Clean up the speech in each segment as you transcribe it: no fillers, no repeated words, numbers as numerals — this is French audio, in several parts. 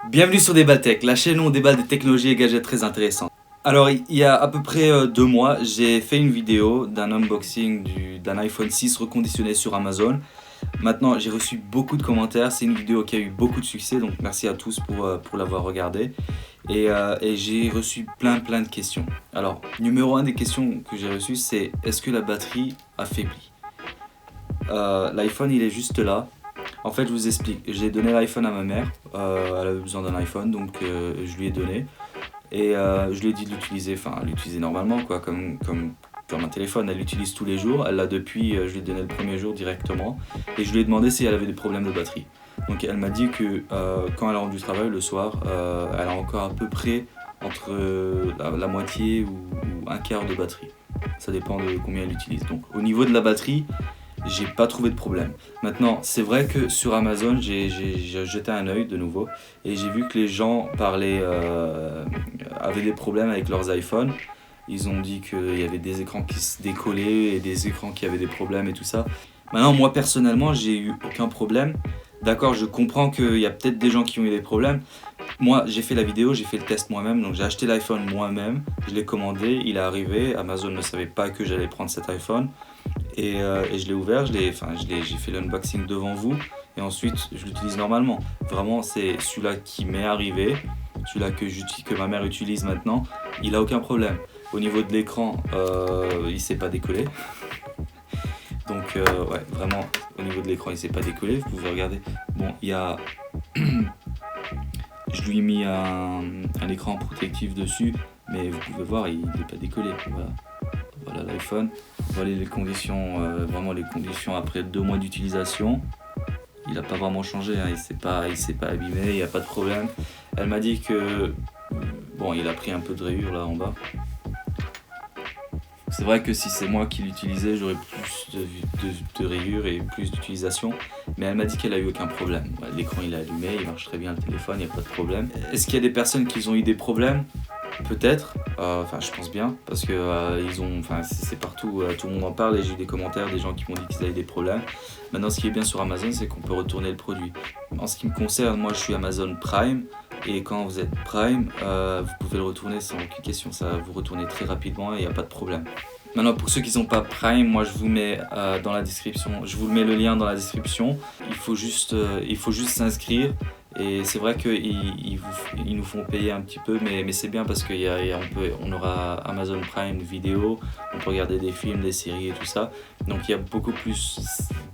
Bienvenue sur Débat Tech, la chaîne où on débat des technologies et gadgets très intéressants. Alors il y a à peu près 2 mois, j'ai fait une vidéo d'un unboxing d'un iPhone 6 reconditionné sur Amazon. Maintenant j'ai reçu beaucoup de commentaires, c'est une vidéo qui a eu beaucoup de succès, donc merci à tous pour l'avoir regardée. Et j'ai reçu plein de questions. Alors numéro 1 des questions que j'ai reçues, c'est est-ce que la batterie affaiblit? L'iPhone il est juste là. En fait, je vous explique. J'ai donné l'iPhone à ma mère. Elle avait besoin d'un iPhone, donc je lui ai donné. Et je lui ai dit de l'utiliser, enfin, l'utiliser normalement, quoi, comme un téléphone. Elle l'utilise tous les jours. Elle l'a depuis, je lui ai donné le premier jour directement. Et je lui ai demandé si elle avait des problèmes de batterie. Donc elle m'a dit que quand elle rentre du travail le soir, elle a encore à peu près entre la moitié ou un quart de batterie. Ça dépend de combien elle utilise. Donc au niveau de la batterie, j'ai pas trouvé de problème. Maintenant, c'est vrai que sur Amazon, j'ai jeté un œil de nouveau et j'ai vu que les gens avaient des problèmes avec leurs iPhones. Ils ont dit qu'il y avait des écrans qui se décollaient et des écrans qui avaient des problèmes et tout ça. Maintenant, moi personnellement, j'ai eu aucun problème. D'accord, je comprends qu'il y a peut-être des gens qui ont eu des problèmes. Moi, j'ai fait la vidéo, j'ai fait le test moi-même, donc j'ai acheté l'iPhone moi-même. Je l'ai commandé, il est arrivé. Amazon ne savait pas que j'allais prendre cet iPhone. Et je l'ai ouvert, j'ai fait l'unboxing devant vous et ensuite je l'utilise normalement. Vraiment, c'est celui-là qui m'est arrivé, celui-là que ma mère utilise maintenant, il a aucun problème. Au niveau de l'écran, il s'est pas décollé. Donc ouais, vraiment, au niveau de l'écran, il s'est pas décollé. Vous pouvez regarder. Bon, il y a, je lui ai mis un écran protectif dessus, mais vous pouvez voir, il n'est pas décollé. Voilà l'iPhone. Voilà les conditions, vraiment les conditions après 2 mois d'utilisation. Il n'a pas vraiment changé, hein, il s'est pas abîmé, il n'y a pas de problème. Elle m'a dit que bon, il a pris un peu de rayures là en bas. C'est vrai que si c'est moi qui l'utilisais, j'aurais plus de rayures et plus d'utilisation. Mais elle m'a dit qu'elle a eu aucun problème. L'écran il est allumé, il marche très bien le téléphone, il n'y a pas de problème. Est-ce qu'il y a des personnes qui ont eu des problèmes ? Peut-être, enfin je pense bien, parce que c'est partout, tout le monde en parle et j'ai eu des commentaires des gens qui m'ont dit qu'ils avaient des problèmes. Maintenant ce qui est bien sur Amazon, c'est qu'on peut retourner le produit. En ce qui me concerne, moi je suis Amazon Prime et quand vous êtes Prime, vous pouvez le retourner sans aucune question, ça va vous retourner très rapidement et il n'y a pas de problème. Maintenant pour ceux qui ne sont pas Prime, moi je vous mets dans la description, je vous mets le lien dans la description, il faut juste s'inscrire. Et c'est vrai qu'ils nous font payer un petit peu, mais c'est bien parce qu'on aura Amazon Prime vidéo, on peut regarder des films, des séries et tout ça. Donc il y a beaucoup plus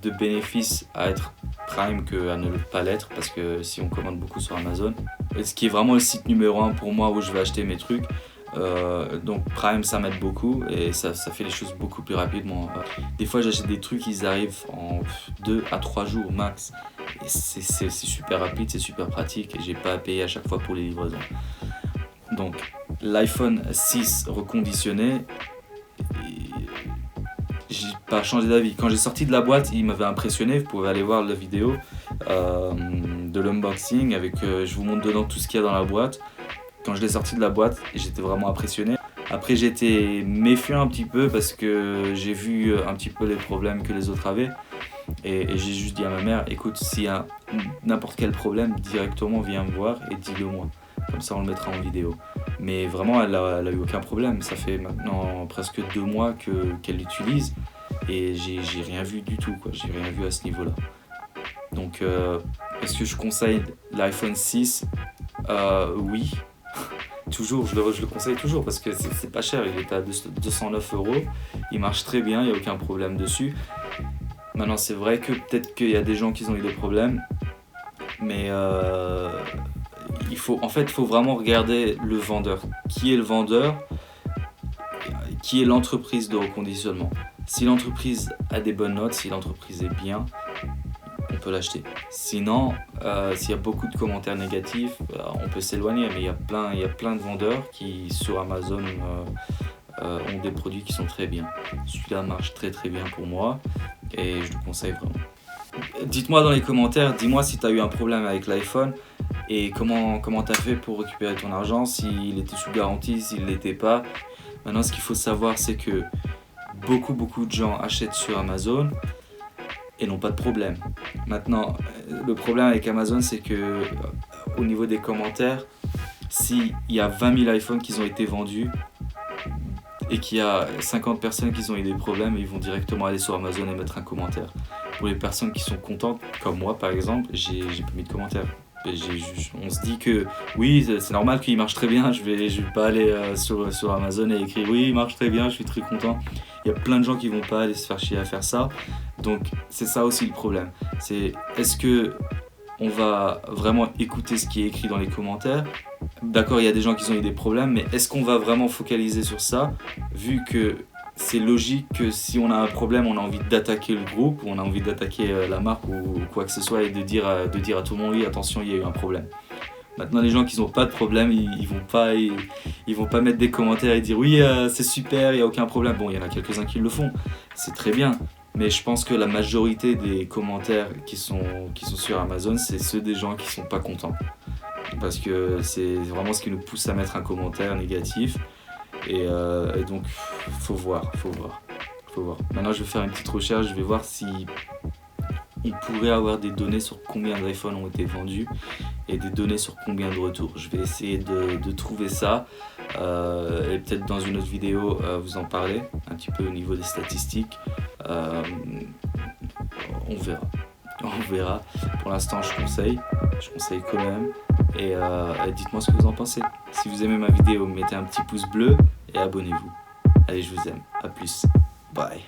de bénéfices à être Prime qu'à ne pas l'être, parce que si on commande beaucoup sur Amazon, et ce qui est vraiment le site numéro 1 pour moi où je vais acheter mes trucs. Donc Prime ça m'aide beaucoup et ça fait les choses beaucoup plus rapidement. Des fois j'achète des trucs, ils arrivent en 2 à 3 jours max et c'est super rapide, c'est super pratique et j'ai pas à payer à chaque fois pour les livraisons. Donc l'iPhone 6 reconditionné, j'ai pas changé d'avis. Quand j'ai sorti de la boîte, il m'avait impressionné, vous pouvez aller voir la vidéo de l'unboxing avec je vous montre dedans tout ce qu'il y a dans la boîte. Quand je l'ai sorti de la boîte, j'étais vraiment impressionné. Après, j'étais méfiant un petit peu parce que j'ai vu un petit peu les problèmes que les autres avaient. Et j'ai juste dit à ma mère, écoute, s'il y a n'importe quel problème, directement viens me voir et dis-le moi. Comme ça, on le mettra en vidéo. Mais vraiment, elle a eu aucun problème. Ça fait maintenant presque 2 mois qu'elle l'utilise. Et j'ai rien vu du tout, quoi. J'ai rien vu à ce niveau-là. Donc, est-ce que je conseille l'iPhone 6 ? Oui. Toujours, je le conseille toujours parce que c'est pas cher, il est à 209 €, il marche très bien, il n'y a aucun problème dessus. Maintenant c'est vrai que peut-être qu'il y a des gens qui ont eu des problèmes, mais il faut vraiment regarder le vendeur. Qui est le vendeur ? Qui est l'entreprise de reconditionnement ? Si l'entreprise a des bonnes notes, si l'entreprise est bien, on peut l'acheter. Sinon, s'il y a beaucoup de commentaires négatifs, on peut s'éloigner, mais il y a plein de vendeurs qui sur Amazon ont des produits qui sont très bien. Celui-là marche très bien pour moi et je le conseille vraiment. Dites-moi dans les commentaires, dis-moi si tu as eu un problème avec l'iPhone et comment tu as fait pour récupérer ton argent, s'il était sous garantie, s'il ne l'était pas. Maintenant, ce qu'il faut savoir, c'est que beaucoup de gens achètent sur Amazon et n'ont pas de problème. Maintenant, le problème avec Amazon, c'est que au niveau des commentaires, s'il y a 20 000 iPhones qui ont été vendus et qu'il y a 50 personnes qui ont eu des problèmes, ils vont directement aller sur Amazon et mettre un commentaire. Pour les personnes qui sont contentes, comme moi par exemple, j'ai pas mis de commentaire. On se dit que oui, c'est normal qu'il marche très bien, je vais pas aller sur Amazon et écrire oui, il marche très bien, je suis très content. Il y a plein de gens qui vont pas aller se faire chier à faire ça. Donc c'est ça aussi le problème. C'est est-ce que on va vraiment écouter ce qui est écrit dans les commentaires? D'accord, il y a des gens qui ont eu des problèmes, mais est-ce qu'on va vraiment focaliser sur ça, vu que c'est logique que si on a un problème, on a envie d'attaquer le groupe, ou on a envie d'attaquer la marque ou quoi que ce soit, et de dire à tout le monde oui, attention, il y a eu un problème. Maintenant, les gens qui n'ont pas de problème, ils vont pas mettre des commentaires et dire oui, c'est super, il n'y a aucun problème. Bon, il y en a quelques-uns qui le font, c'est très bien. Mais je pense que la majorité des commentaires qui sont sur Amazon, c'est ceux des gens qui sont pas contents. Parce que c'est vraiment ce qui nous pousse à mettre un commentaire négatif. Et donc, faut voir. Maintenant, je vais faire une petite recherche, je vais voir si on pourrait avoir des données sur combien d'iPhones ont été vendus et des données sur combien de retours. Je vais essayer de trouver ça et peut-être dans une autre vidéo vous en parler un petit peu au niveau des statistiques. On verra. Pour l'instant, je conseille quand même. Et dites-moi ce que vous en pensez. Si vous aimez ma vidéo, mettez un petit pouce bleu et abonnez-vous. Allez, je vous aime. À plus. Bye.